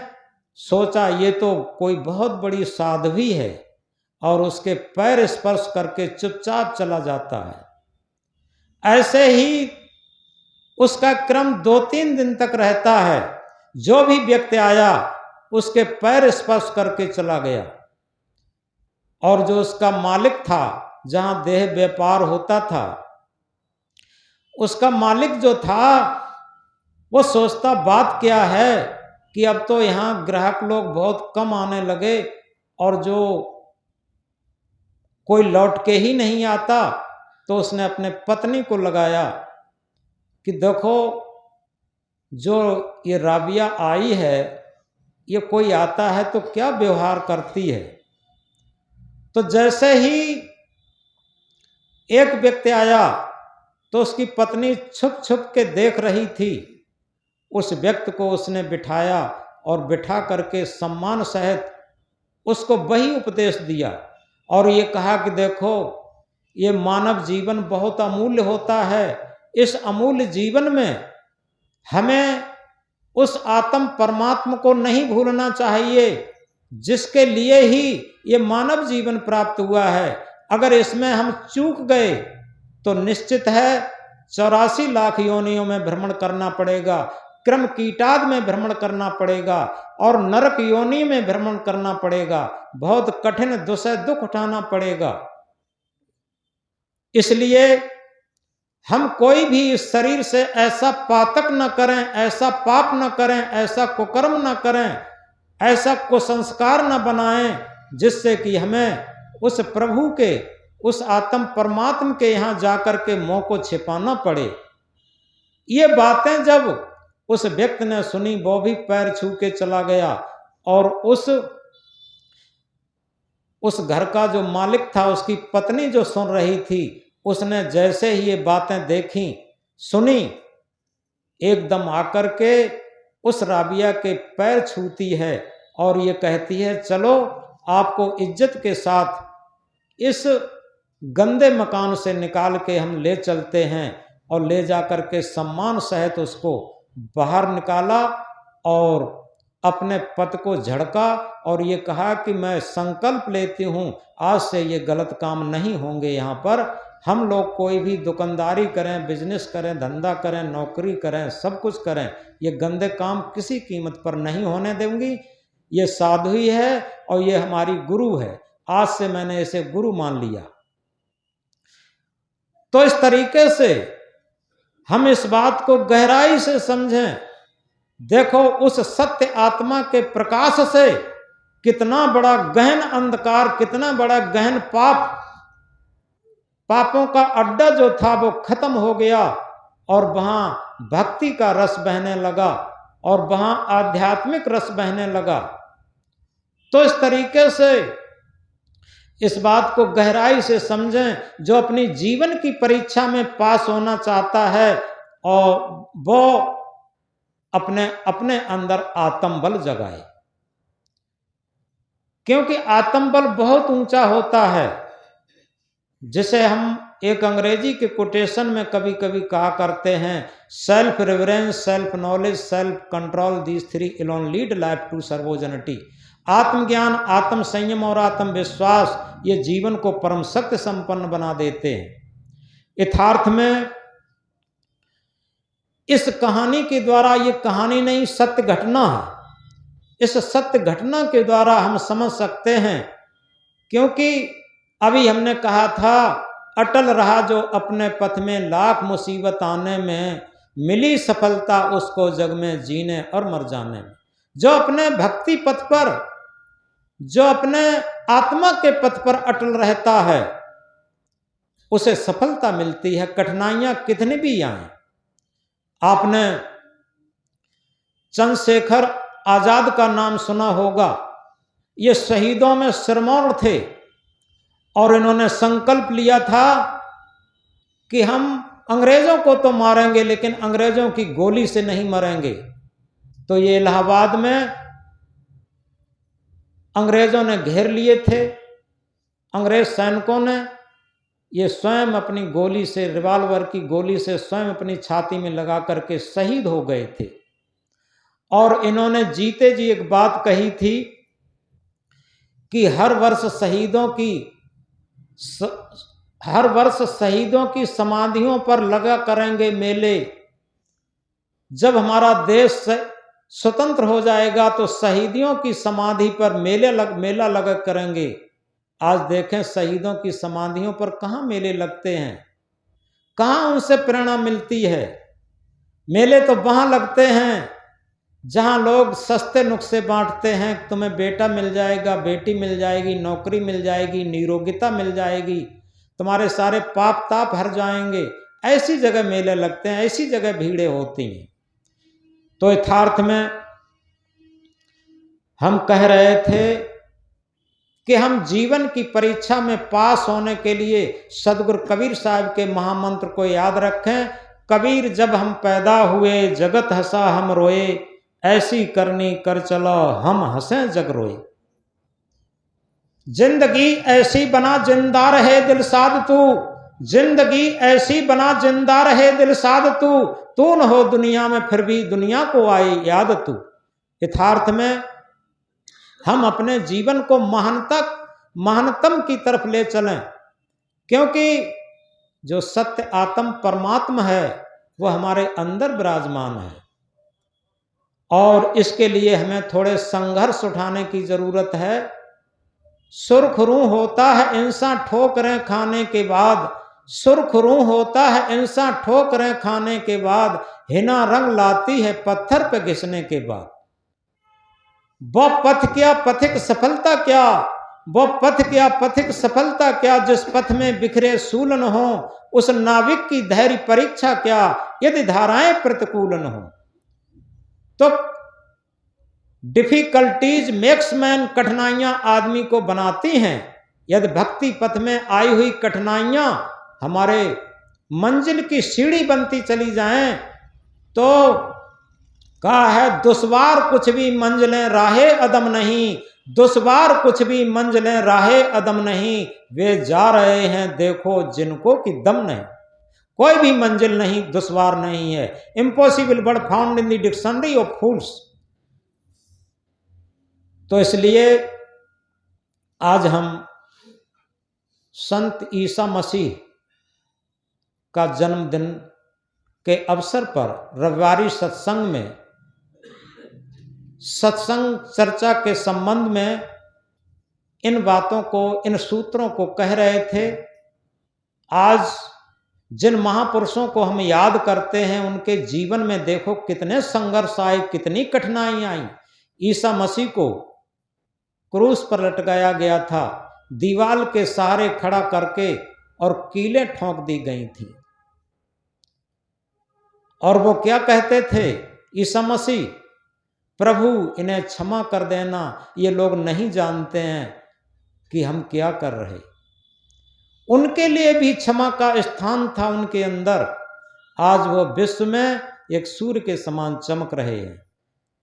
सोचा ये तो कोई बहुत बड़ी साध्वी है और उसके पैर स्पर्श करके चुपचाप चला जाता है। ऐसे ही उसका क्रम 2-3 दिन तक रहता है। जो भी व्यक्ति आया उसके पैर स्पर्श करके चला गया और जो उसका मालिक था, जहां देह व्यापार होता था, उसका मालिक जो था वो सोचता बात क्या है कि अब तो यहाँ ग्राहक लोग बहुत कम आने लगे और जो कोई लौट के ही नहीं आता। तो उसने अपने पत्नी को लगाया कि देखो जो ये राबिया आई है, ये कोई आता है तो क्या व्यवहार करती है। तो जैसे ही एक व्यक्ति आया तो उसकी पत्नी छुप छुप के देख रही थी। उस व्यक्ति को उसने बिठाया और बिठा करके सम्मान सहित उसको वही उपदेश दिया और ये कहा कि देखो ये मानव जीवन बहुत अमूल्य होता है। इस अमूल्य जीवन में हमें उस आत्म परमात्मा को नहीं भूलना चाहिए जिसके लिए ही ये मानव जीवन प्राप्त हुआ है। अगर इसमें हम चूक गए तो निश्चित है 84 लाख योनियों में भ्रमण करना पड़ेगा, क्रम कीटाद में भ्रमण करना पड़ेगा और नरक योनि में भ्रमण करना पड़ेगा। बहुत कठिन दुख उठाना पड़ेगा। इसलिए हम कोई भी इस शरीर से ऐसा पातक न करें, ऐसा पाप न करें, ऐसा कुकर्म न करें, ऐसा कुसंस्कार न बनाएं जिससे कि हमें उस प्रभु के, उस आत्म परमात्मा के यहां जाकर के मोह को छिपाना पड़े। ये बातें जब उस व्यक्ति ने सुनी, वो भी पैर छू के चला गया और उस घर का जो मालिक था, उसकी पत्नी जो सुन रही थी, उसने जैसे ही ये बातें देखी सुनी, एकदम आकर के उस राबिया के पैर छूती है और ये कहती है चलो आपको इज्जत के साथ इस गंदे मकान से निकाल के हम ले चलते हैं। और ले जाकर के सम्मान सहित उसको बाहर निकाला और अपने पति को झड़का और ये कहा कि मैं संकल्प लेती हूँ आज से ये गलत काम नहीं होंगे यहाँ पर। हम लोग कोई भी दुकानदारी करें, बिजनेस करें, धंधा करें, नौकरी करें, सब कुछ करें, ये गंदे काम किसी कीमत पर नहीं होने देंगी। ये साधु ही है और ये हमारी गुरु है। आज से मैंने इसे गुरु मान लिया। तो इस तरीके से हम इस बात को गहराई से समझें। देखो, उस सत्य आत्मा के प्रकाश से कितना बड़ा गहन अंधकार, कितना बड़ा गहन पापों का अड्डा जो था वो खत्म हो गया और वहां भक्ति का रस बहने लगा और वहां आध्यात्मिक रस बहने लगा। तो इस तरीके से इस बात को गहराई से समझें। जो अपनी जीवन की परीक्षा में पास होना चाहता है और वो अपने अपने अंदर आत्मबल जगाए, क्योंकि आत्मबल बहुत ऊंचा होता है, जिसे हम एक अंग्रेजी के कोटेशन में कभी कभी कहा करते हैं, self reverence, self knowledge, self control, these three alone lead life to sovereignty. आत्मज्ञान, आत्म संयम और आत्मविश्वास ये जीवन को परम सत्य संपन्न बना देते हैं। यथार्थ में इस कहानी के द्वारा, ये कहानी नहीं, सत्य घटना है। इस सत्य घटना के द्वारा हम समझ सकते हैं, क्योंकि अभी हमने कहा था, अटल रहा जो अपने पथ में, लाख मुसीबत आने में मिली सफलता उसको जग में जीने और मर जाने में। जो अपने भक्ति पथ पर, जो अपने आत्मा के पथ पर अटल रहता है, उसे सफलता मिलती है, कठिनाइयां कितनी भी आए। आपने चंद्रशेखर आजाद का नाम सुना होगा। ये शहीदों में सिरमौर थे और इन्होंने संकल्प लिया था कि हम अंग्रेजों को तो मारेंगे लेकिन अंग्रेजों की गोली से नहीं मरेंगे। तो ये इलाहाबाद में अंग्रेजों ने घेर लिए थे। अंग्रेज सैनिकों ने ये स्वयं अपनी गोली से, रिवाल्वर की गोली से स्वयं अपनी छाती में लगा करके शहीद हो गए थे। और इन्होंने जीते जी एक बात कही थी कि हर वर्ष शहीदों की समाधियों पर लगा करेंगे मेले। जब हमारा देश स्वतंत्र हो जाएगा तो शहीदियों की समाधि पर मेला लगा करेंगे। आज देखें, शहीदों की समाधियों पर कहाँ मेले लगते हैं, कहाँ उनसे प्रेरणा मिलती है। मेले तो वहां लगते हैं जहां लोग सस्ते नुस्खे बांटते हैं, तुम्हें बेटा मिल जाएगा, बेटी मिल जाएगी, नौकरी मिल जाएगी, निरोगिता मिल जाएगी, तुम्हारे सारे पाप ताप हर जाएंगे। ऐसी जगह मेले लगते हैं, ऐसी जगह भीड़ें होती हैं। तो यथार्थ में हम कह रहे थे कि हम जीवन की परीक्षा में पास होने के लिए सदगुरु कबीर साहब के महामंत्र को याद रखें। कबीर जब हम पैदा हुए, जगत हंसा हम रोए, ऐसी करनी कर चलो हम हंसे जग रोए। जिंदगी ऐसी बना जिंदा रहे दिल साध तू, जिंदगी ऐसी बना जिंदा रहे दिल साध तू न हो दुनिया में फिर भी दुनिया को आए याद तू। यथार्थ में हम अपने जीवन को महानतम की तरफ ले चलें, क्योंकि जो सत्य आत्म परमात्मा है वह हमारे अंदर विराजमान है। और इसके लिए हमें थोड़े संघर्ष उठाने की जरूरत है। सुरखरू होता है इंसान ठोकरें खाने के बाद, सुरखरू होता है इंसान ठोकरें खाने के बाद, हिना रंग लाती है पत्थर पे घिसने के बाद। वो पथ क्या पथिक सफलता क्या, वो पथ क्या पथिक सफलता क्या, जिस पथ में बिखरे सूल न हो, उस नाविक की धैर्य परीक्षा क्या, यदि धाराएं प्रतिकूल न हो। तो डिफिकल्टीज मेक्स मैन, कठिनाइयां आदमी को बनाती हैं। यदि भक्ति पथ में आई हुई कठिनाइयां हमारे मंजिल की सीढ़ी बनती चली जाएं, तो कहा है दुश्वार कुछ भी मंजिलें राहे अदम नहीं, दुश्वार कुछ भी मंजिलें राहे अदम नहीं, वे जा रहे हैं देखो जिनको कि दम नहीं। कोई भी मंजिल नहीं दुश्वार नहीं है। Impossible word found in the dictionary of fools. तो इसलिए आज हम संत ईसा मसीह का जन्मदिन के अवसर पर रविवारी सत्संग में सत्संग चर्चा के संबंध में इन बातों को, इन सूत्रों को कह रहे थे। आज जिन महापुरुषों को हम याद करते हैं, उनके जीवन में देखो कितने संघर्ष आए, कितनी कठिनाइयां आई। ईसा मसीह को क्रूस पर लटकाया गया था, दीवाल के सहारे खड़ा करके और कीलें ठोंक दी गई थी। और वो क्या कहते थे, ईसा मसीह, प्रभु इन्हें क्षमा कर देना, ये लोग नहीं जानते हैं कि हम क्या कर रहे। उनके लिए भी क्षमा का स्थान था उनके अंदर। आज वो विश्व में एक सूर्य के समान चमक रहे हैं।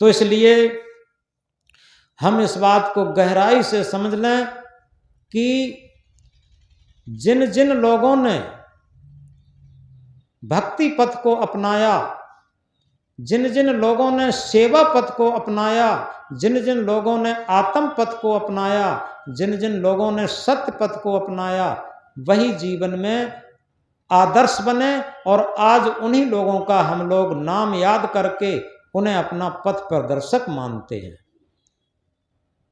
तो इसलिए हम इस बात को गहराई से समझ लें कि जिन जिन लोगों ने भक्ति पथ को अपनाया, जिन जिन लोगों ने सेवा पथ को अपनाया, जिन जिन लोगों ने आत्म पथ को अपनाया, जिन जिन लोगों ने सत्य पथ को अपनाया, वही जीवन में आदर्श बने। और आज उन्हीं लोगों का हम लोग नाम याद करके उन्हें अपना पथ प्रदर्शक मानते हैं।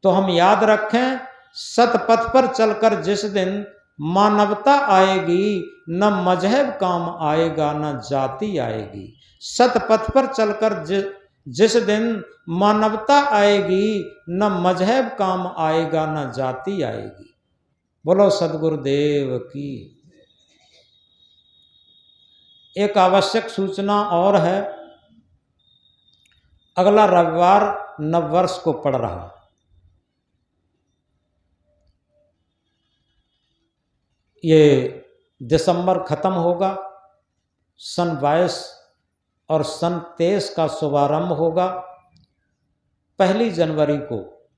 तो हम याद रखें, सत पथ पर चलकर जिस दिन मानवता आएगी, न मजहब काम आएगा, न जाति आएगी। सत पथ पर चलकर जिस दिन मानवता आएगी, न मजहब काम आएगा, न जाति आएगी। बोलो सद्गुरुदेव की। एक आवश्यक सूचना और है, अगला रविवार नववर्ष को पड़ रहा। ये दिसंबर खत्म होगा, सन 22 और सन 23 का शुभारंभ होगा। 1 जनवरी को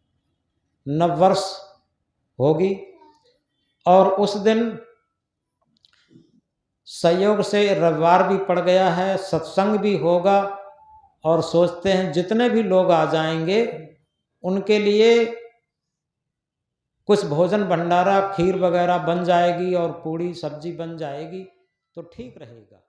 नववर्ष होगी और उस दिन संयोग से रविवार भी पड़ गया है, सत्संग भी होगा। और सोचते हैं जितने भी लोग आ जाएंगे उनके लिए कुछ भोजन भंडारा, खीर वगैरह बन जाएगी और पूड़ी सब्जी बन जाएगी, तो ठीक रहेगा।